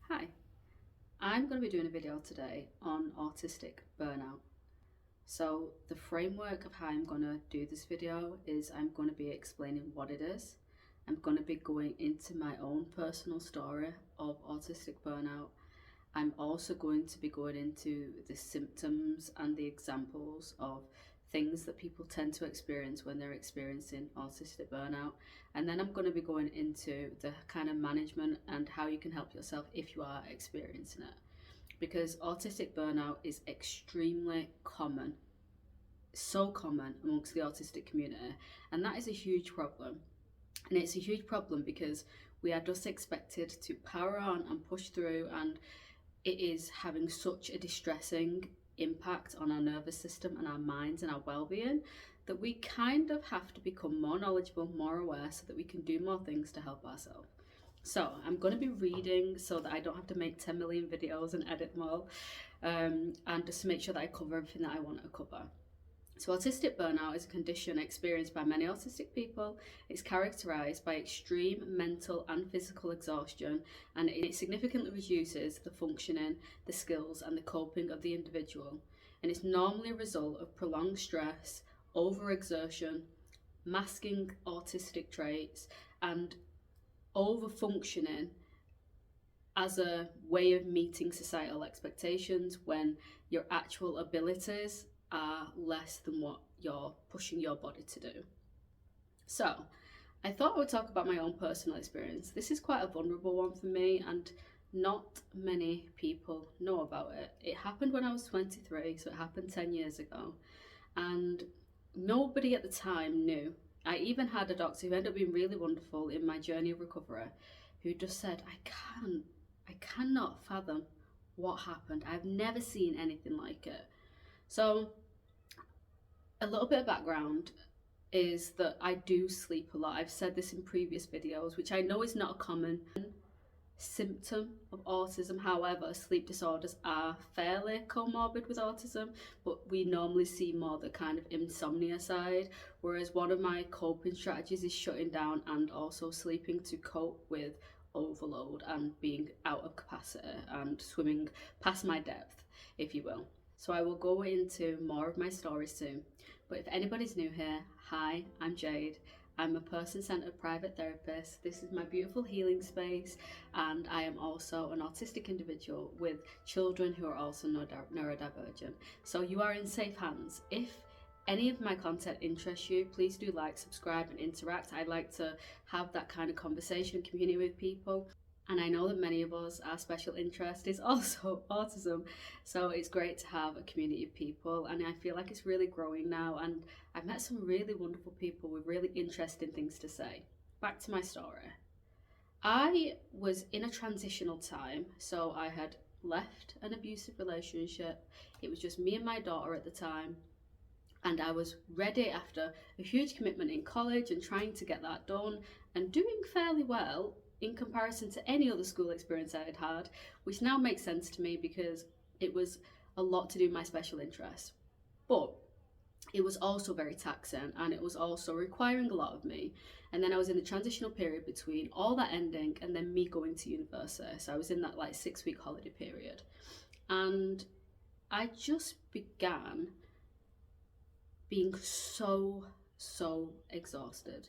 Hi, I'm going to be doing a video today on autistic burnout. So the framework of how I'm going to do this video is I'm going to be explaining what it is. I'm going to be going into my own personal story of autistic burnout. I'm also going to be going into the symptoms and the examples of things that people tend to experience when they're experiencing autistic burnout. And then I'm going to be going into the kind of management and how you can help yourself if you are experiencing it. Because autistic burnout is extremely common, so common amongst the autistic community, and that is a huge problem. And it's a huge problem because we are just expected to power on and push through, and it is having such a distressing impact on our nervous system and our minds and our well-being that we kind of have to become more knowledgeable, more aware, so that we can do more things to help ourselves. So I'm going to be reading so that I don't have to make 10 million videos and edit them all, and just to make sure that I cover everything that I want to cover. So autistic burnout is a condition experienced by many autistic people. It's characterised by extreme mental and physical exhaustion, and it significantly reduces the functioning, the skills and the coping of the individual. And it's normally a result of prolonged stress, overexertion, masking autistic traits, and over-functioning as a way of meeting societal expectations when your actual abilities are less than what you're pushing your body to do. So I thought I would talk about my own personal experience. This is quite a vulnerable one for me, and not many people know about it. It happened when I was 23, so it happened 10 years ago, and nobody at the time knew. I even had a doctor who ended up being really wonderful in my journey of recovery, who just said, I cannot fathom what happened. I've never seen anything like it. So a little bit of background is that I do sleep a lot. I've said this in previous videos, which I know is not a common symptom of autism. However, sleep disorders are fairly comorbid with autism, but we normally see more the kind of insomnia side, whereas one of my coping strategies is shutting down and also sleeping to cope with overload and being out of capacity and swimming past my depth, if you will. So I will go into more of my story soon. But if anybody's new here, hi, I'm Jade. I'm a person-centered private therapist. This is my beautiful healing space, and I am also an autistic individual with children who are also neurodivergent. So you are in safe hands. If any of my content interests you, please do like, subscribe and interact. I like to have that kind of conversation and community with people. And I know that many of us, our special interest is also autism. So it's great to have a community of people, and I feel like it's really growing now. And I've met some really wonderful people with really interesting things to say. Back to my story. I was in a transitional time. So I had left an abusive relationship. It was just me and my daughter at the time. And I was ready after a huge commitment in college and trying to get that done and doing fairly well in comparison to any other school experience I had had, which now makes sense to me because it was a lot to do with my special interests. But it was also very taxing, and it was also requiring a lot of me. And then I was in the transitional period between all that ending and then me going to university. So I was in that like 6-week holiday period. And I just began being so exhausted,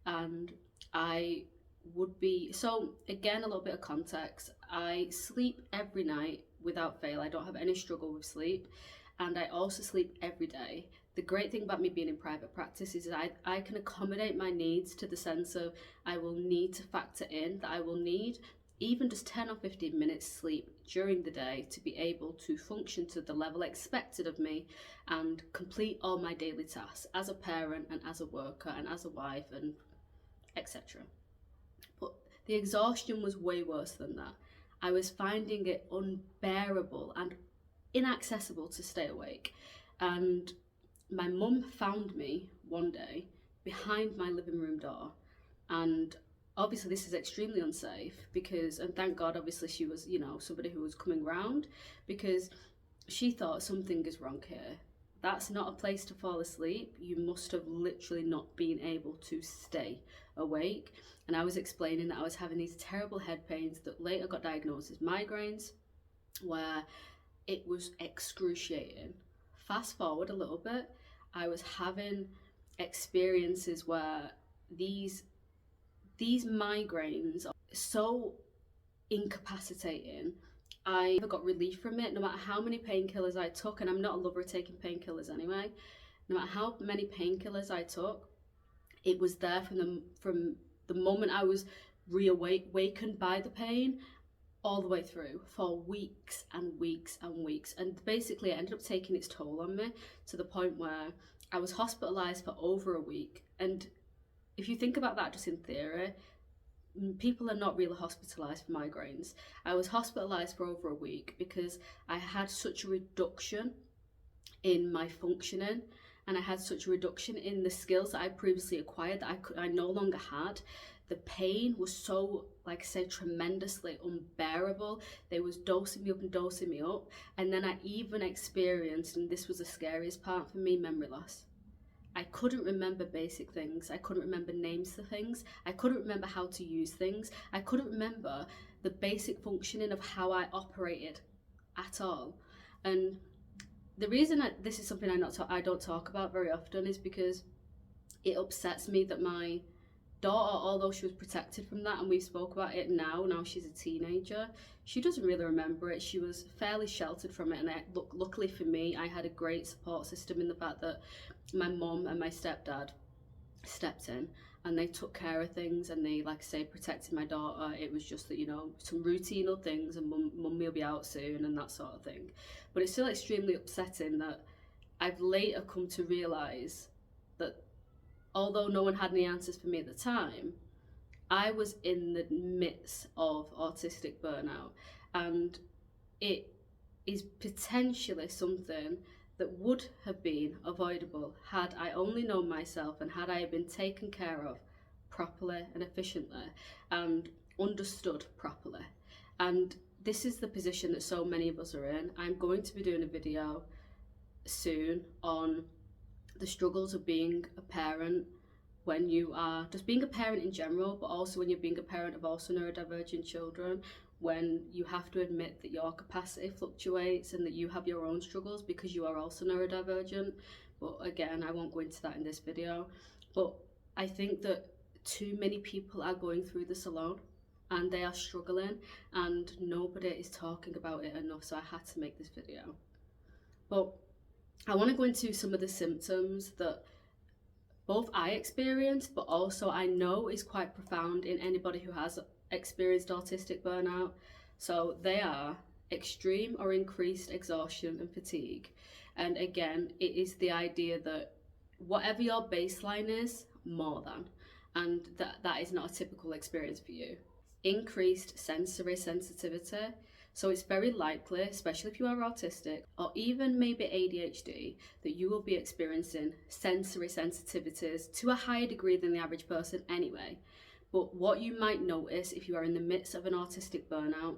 and I would be, so again, a little bit of context, I sleep every night without fail. I don't have any struggle with sleep, and I also sleep every day. The great thing about me being in private practice is that I can accommodate my needs, to the sense of I will need to factor in that I will need even just 10 or 15 minutes sleep during the day to be able to function to the level expected of me and complete all my daily tasks as a parent and as a worker and as a wife and etc. But the exhaustion was way worse than that. I was finding it unbearable and inaccessible to stay awake. And my mum found me one day behind my living room door, and obviously this is extremely unsafe because, and thank God obviously she was, somebody who was coming round, because she thought something is wrong here. That's not a place to fall asleep. You must have literally not been able to stay awake, and I was explaining that I was having these terrible head pains that later got diagnosed as migraines, where it was excruciating. Fast forward a little bit, I was having experiences where these migraines are so incapacitating. I never got relief from it, no matter how many painkillers I took, and I'm not a lover of taking painkillers anyway. No matter how many painkillers I took, it was there from the moment I was reawakened by the pain all the way through for weeks and weeks and weeks. And basically, it ended up taking its toll on me to the point where I was hospitalised for over a week. And if you think about that just in theory, people are not really hospitalised for migraines. I was hospitalised for over a week because I had such a reduction in my functioning, and I had such a reduction in the skills that I previously acquired that I no longer had. The pain was so, like I said, tremendously unbearable. They was dosing me up and dosing me up. And then I even experienced, and this was the scariest part for me, memory loss. I couldn't remember basic things. I couldn't remember names for things. I couldn't remember how to use things. I couldn't remember the basic functioning of how I operated at all. And the reason this is something I don't talk about very often is because it upsets me that my daughter, although she was protected from that, and we spoke about it now she's a teenager, she doesn't really remember it. She was fairly sheltered from it, and luckily for me, I had a great support system in the fact that my mum and my stepdad stepped in and they took care of things, and they, like I say, protected my daughter. It was just that, you know, some routine things, and mum will be out soon and that sort of thing. But it's still extremely upsetting that I've later come to realise that although no one had any answers for me at the time, I was in the midst of autistic burnout, and it is potentially something that would have been avoidable had I only known myself, and had I been taken care of properly and efficiently and understood properly. And this is the position that so many of us are in. I'm going to be doing a video soon on the struggles of being a parent when you are just being a parent in general, but also when you're being a parent of also neurodivergent children, when you have to admit that your capacity fluctuates and that you have your own struggles because you are also neurodivergent. But again, I won't go into that in this video. But I think that too many people are going through this alone, and they are struggling, and nobody is talking about it enough, so I had to make this video. But I want to go into some of the symptoms that both I experienced, but also I know is quite profound in anybody who has experienced autistic burnout. So they are extreme or increased exhaustion and fatigue. And again, it is the idea that whatever your baseline is, more than, and that is not a typical experience for you. Increased sensory sensitivity. So it's very likely, especially if you are autistic or even maybe ADHD, that you will be experiencing sensory sensitivities to a higher degree than the average person anyway. But what you might notice if you are in the midst of an autistic burnout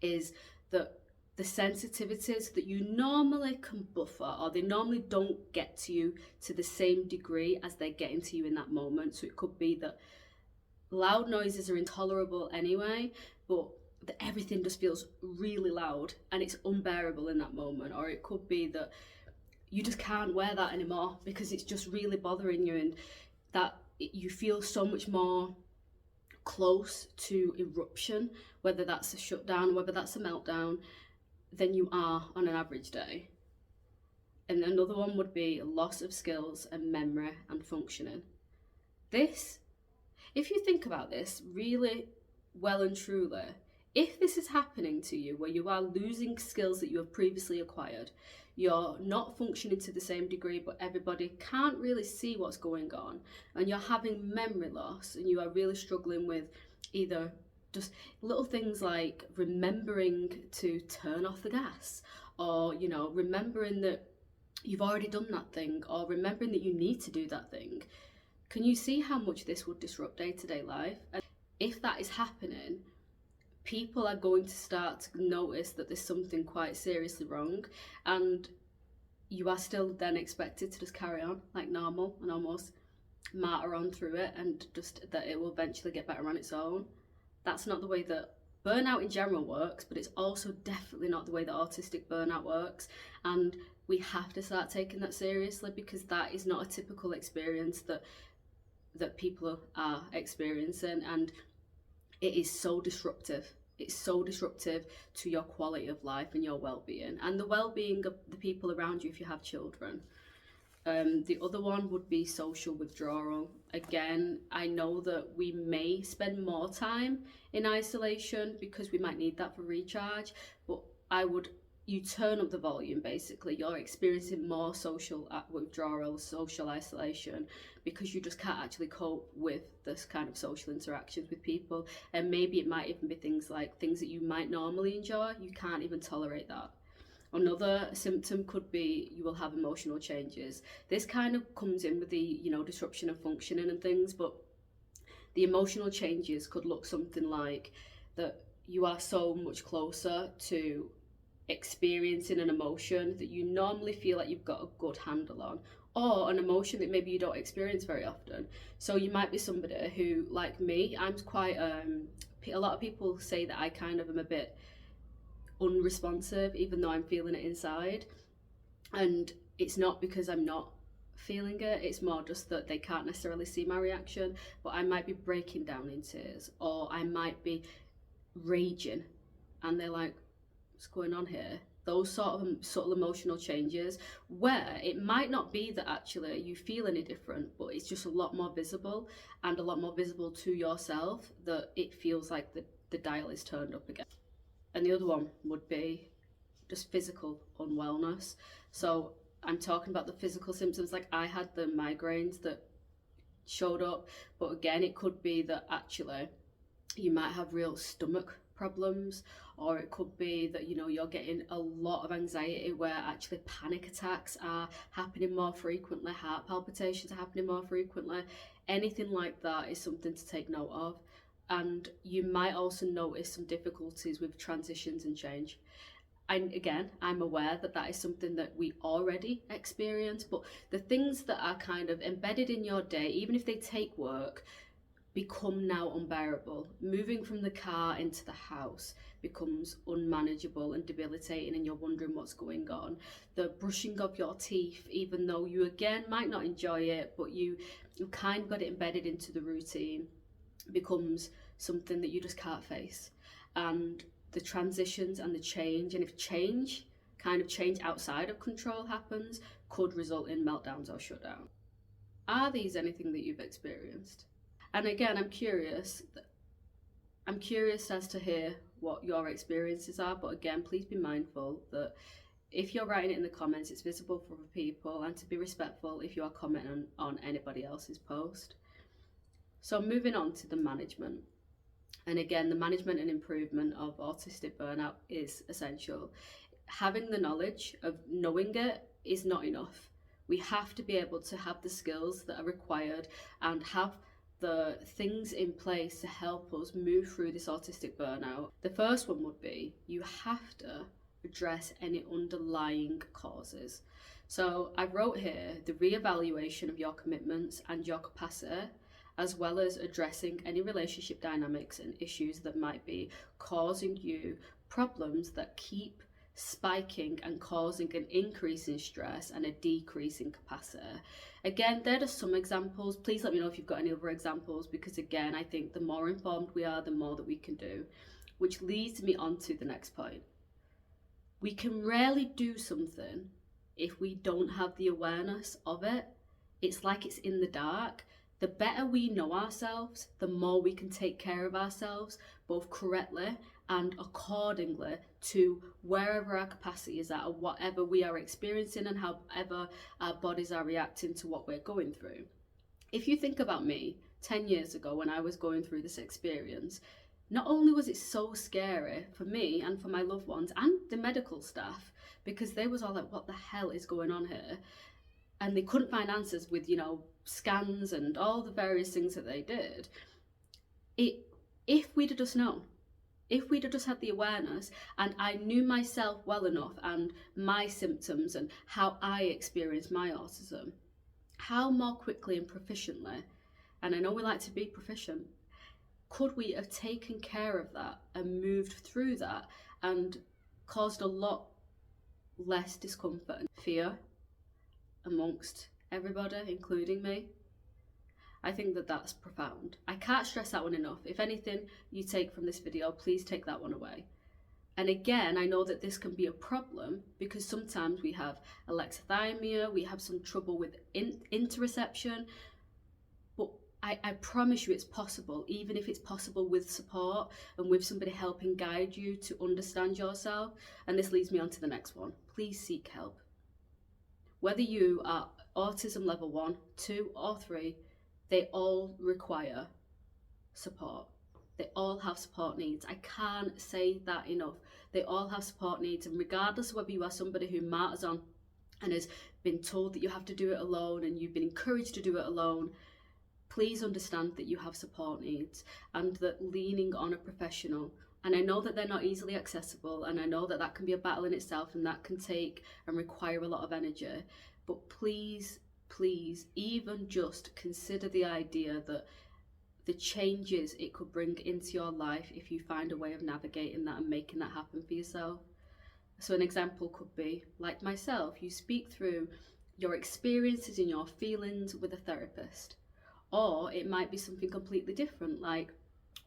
is that the sensitivities that you normally can buffer, or they normally don't get to you to the same degree as they're getting to you in that moment. So it could be that loud noises are intolerable anyway, but that everything just feels really loud and it's unbearable in that moment. Or it could be that you just can't wear that anymore because it's just really bothering you, and that you feel so much more close to eruption, whether that's a shutdown, whether that's a meltdown, than you are on an average day. And another one would be loss of skills and memory and functioning. This, if you think about this really well and truly, if this is happening to you where you are losing skills that you have previously acquired, you're not functioning to the same degree, but everybody can't really see what's going on, and you're having memory loss, and you are really struggling with either just little things like remembering to turn off the gas, or, you know, remembering that you've already done that thing, or remembering that you need to do that thing. Can you see how much this would disrupt day-to-day life? And if that is happening, people are going to start to notice that there's something quite seriously wrong, and you are still then expected to just carry on like normal and almost martyr on through it and just that it will eventually get better on its own. That's not the way that burnout in general works, but it's also definitely not the way that autistic burnout works. And we have to start taking that seriously, because that is not a typical experience that people are experiencing, and it is so disruptive. It's so disruptive to your quality of life and your well-being and the well-being of the people around you if you have children. The other one would be social withdrawal. Again, I know that we may spend more time in isolation because we might need that for recharge, but you turn up the volume basically. You're experiencing more social withdrawal, social isolation, because you just can't actually cope with this kind of social interactions with people. And maybe it might even be things that you might normally enjoy, you can't even tolerate that. Another symptom could be you will have emotional changes. This kind of comes in with the, disruption of functioning and things, but the emotional changes could look something like that you are so much closer to experiencing an emotion that you normally feel like you've got a good handle on, or an emotion that maybe you don't experience very often. So you might be somebody who, like me, I'm quite, a lot of people say that I kind of am a bit unresponsive even though I'm feeling it inside, and it's not because I'm not feeling it, it's more just that they can't necessarily see my reaction, but I might be breaking down in tears, or I might be raging and they're like, what's going on here? Those sort of subtle emotional changes where it might not be that actually you feel any different, but it's just a lot more visible, and a lot more visible to yourself, that it feels like the dial is turned up again. And the other one would be just physical unwellness. So I'm talking about the physical symptoms, like I had the migraines that showed up, but again, it could be that actually you might have real stomach problems, or it could be that you're getting a lot of anxiety where actually panic attacks are happening more frequently, heart palpitations are happening more frequently. Anything like that is something to take note of. And you might also notice some difficulties with transitions and change. And again, I'm aware that that is something that we already experience, but the things that are kind of embedded in your day, even if they take work, become now unbearable. Moving from the car into the house becomes unmanageable and debilitating, and you're wondering what's going on. The brushing of your teeth, even though you again might not enjoy it, but you kind of got it embedded into the routine, becomes something that you just can't face. And the transitions and the change, and if change outside of control happens, could result in meltdowns or shutdown. Are these anything that you've experienced? And again, I'm curious as to hear what your experiences are, but again, please be mindful that if you're writing it in the comments, it's visible for other people, and to be respectful if you are commenting on anybody else's post. So moving on to the management. And again, the management and improvement of autistic burnout is essential. Having the knowledge of knowing it is not enough. We have to be able to have the skills that are required and have the things in place to help us move through this autistic burnout. The first one would be you have to address any underlying causes. So I wrote here the re-evaluation of your commitments and your capacity, as well as addressing any relationship dynamics and issues that might be causing you problems that keep spiking and causing an increase in stress and a decrease in capacity. Again, there are some examples. Please let me know if you've got any other examples, because again, I think the more informed we are, the more that we can do. Which leads me on to the next point. We can rarely do something if we don't have the awareness of it. It's like it's in the dark. The better we know ourselves, the more we can take care of ourselves, both correctly and accordingly to wherever our capacity is at, or whatever we are experiencing, and however our bodies are reacting to what we're going through. If you think about me 10 years ago when I was going through this experience, not only was it so scary for me and for my loved ones and the medical staff, because they was all like, what the hell is going on here? And they couldn't find answers with, scans and all the various things that they did. If we'd have just known, if we'd have just had the awareness, and I knew myself well enough and my symptoms and how I experienced my autism, how more quickly and proficiently, and I know we like to be proficient, could we have taken care of that and moved through that and caused a lot less discomfort and fear amongst everybody, including me? I think that that's profound. I can't stress that one enough. If anything you take from this video, please take that one away. And again, I know that this can be a problem because sometimes we have alexithymia, we have some trouble with interoception, but I promise you it's possible, even if it's possible with support and with somebody helping guide you to understand yourself. And this leads me on to the next one. Please seek help. Whether you are autism level 1, 2 or 3, they all require support. They all have support needs. I can't say that enough. They all have support needs, and regardless of whether you are somebody who martyrs on and has been told that you have to do it alone and you've been encouraged to do it alone, please understand that you have support needs and that leaning on a professional, and I know that they're not easily accessible, and I know that that can be a battle in itself and that can take and require a lot of energy, but please, even just consider the idea that the changes it could bring into your life if you find a way of navigating that and making that happen for yourself. So an example could be, like myself, you speak through your experiences and your feelings with a therapist. Or it might be something completely different, like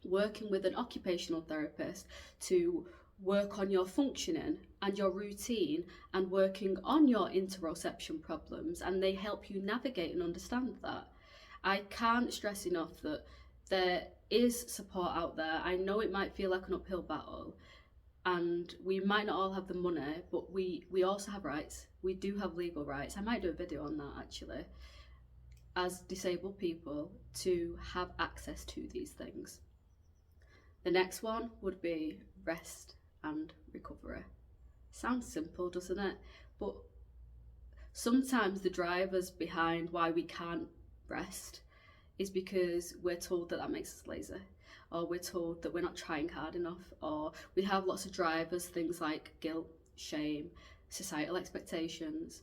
working with an occupational therapist to work on your functioning and your routine and working on your interoception problems, and they help you navigate and understand that. I can't stress enough that there is support out there. I know it might feel like an uphill battle and we might not all have the money, but we also have rights. We do have legal rights. I might do a video on that actually, as disabled people, to have access to these things. The next one would be rest and recovery. Sounds simple, doesn't it? But sometimes the drivers behind why we can't rest is because we're told that that makes us lazy, or we're told that we're not trying hard enough, or we have lots of drivers, things like guilt, shame, societal expectations.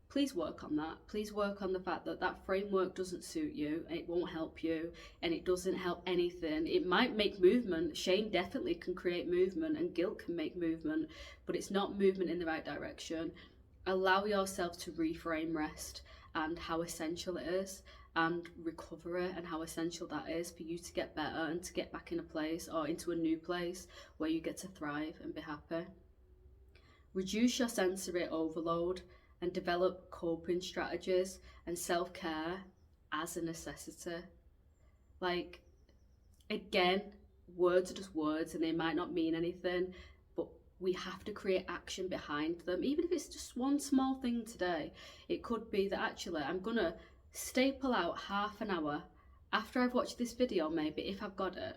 Please work on that. Please work on the fact that that framework doesn't suit you, it won't help you, and it doesn't help anything. It might make movement. Shame definitely can create movement, and guilt can make movement, but it's not movement in the right direction. Allow yourself to reframe rest and how essential it is, and recovery and how essential that is for you to get better and to get back in a place or into a new place where you get to thrive and be happy. Reduce your sensory overload and develop coping strategies and self-care as a necessity. Like, again, words are just words and they might not mean anything, but we have to create action behind them. Even if it's just one small thing today, it could be that actually I'm gonna staple out half an hour after I've watched this video, maybe, if I've got it,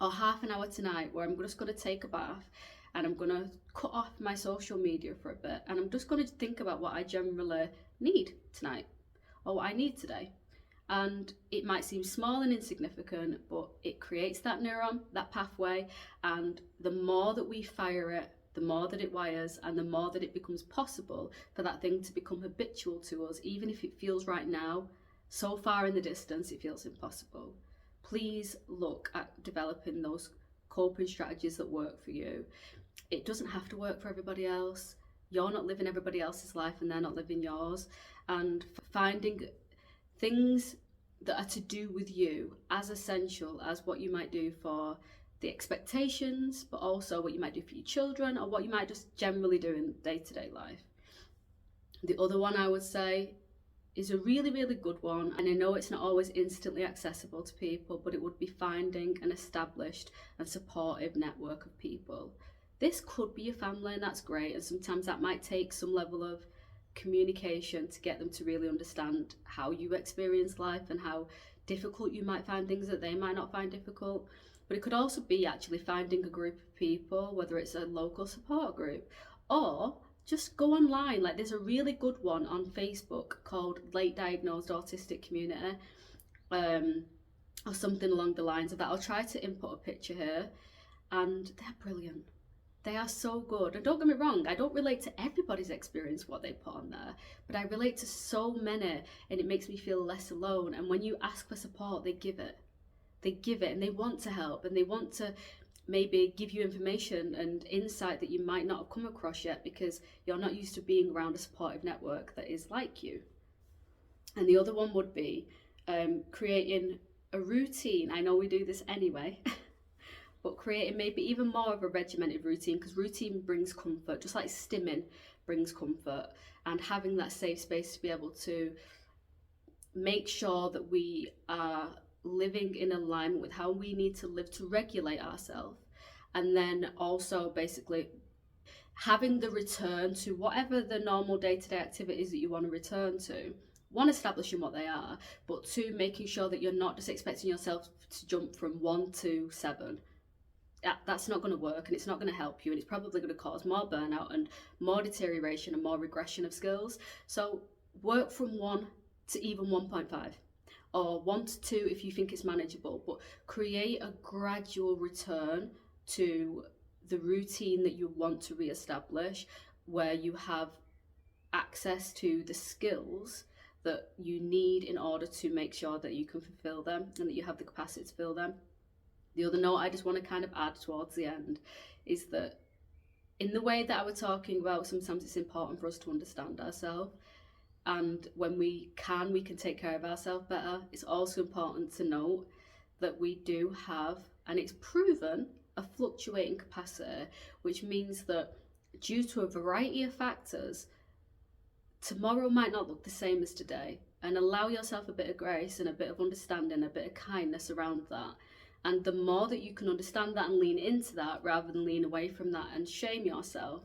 or half an hour tonight where I'm just gonna take a bath and I'm gonna cut off my social media for a bit and I'm just gonna think about what I generally need tonight or what I need today. And it might seem small and insignificant, but it creates that neuron, that pathway, and the more that we fire it, the more that it wires and the more that it becomes possible for that thing to become habitual to us, even if it feels right now so far in the distance it feels impossible. Please look at developing those coping strategies that work for you. It doesn't have to work for everybody else. You're not living everybody else's life and they're not living yours. And finding things that are to do with you as essential as what you might do for the expectations, but also what you might do for your children or what you might just generally do in day-to-day life. The other one I would say is a really, really good one, and I know it's not always instantly accessible to people, but it would be finding an established and supportive network of people. This could be your family, and that's great, and sometimes that might take some level of communication to get them to really understand how you experience life and how difficult you might find things that they might not find difficult. But it could also be actually finding a group of people, whether it's a local support group or just go online. Like, there's a really good one on Facebook called Late Diagnosed Autistic Community, or something along the lines of that. I'll try to input a picture here, and they're brilliant. They are so good. And don't get me wrong, I don't relate to everybody's experience what they put on there, but I relate to so many, and it makes me feel less alone. And when you ask for support, they give it. They give it, and they want to help, and they want to maybe give you information and insight that you might not have come across yet because you're not used to being around a supportive network that is like you. And the other one would be creating a routine. I know we do this anyway, but creating maybe even more of a regimented routine, because routine brings comfort, just like stimming brings comfort, and having that safe space to be able to make sure that we are living in alignment with how we need to live to regulate ourselves. And then also basically having the return to whatever the normal day-to-day activities that you want to return to, one, establishing what they are, but two, making sure that you're not just expecting yourself to jump from 1 to 7. That's not going to work, and it's not going to help you, and it's probably going to cause more burnout and more deterioration and more regression of skills. So work from 1 to even 1.5, or 1 to 2 if you think it's manageable, but create a gradual return to the routine that you want to re-establish, where you have access to the skills that you need in order to make sure that you can fulfill them and that you have the capacity to fill them. The other note I just want to kind of add towards the end is that in the way that I was talking about, sometimes it's important for us to understand ourselves, and when we can take care of ourselves better. It's also important to note that we do have, and it's proven, a fluctuating capacity, which means that due to a variety of factors, tomorrow might not look the same as today. And allow yourself a bit of grace and a bit of understanding, a bit of kindness around that. And the more that you can understand that and lean into that rather than lean away from that and shame yourself,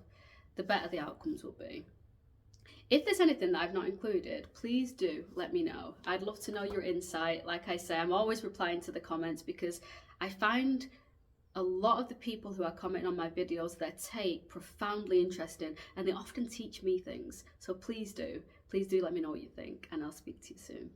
the better the outcomes will be. If there's anything that I've not included, please do let me know. I'd love to know your insight. Like I say, I'm always replying to the comments because I find a lot of the people who are commenting on my videos, their take profoundly interesting, and they often teach me things. So please do let me know what you think, and I'll speak to you soon.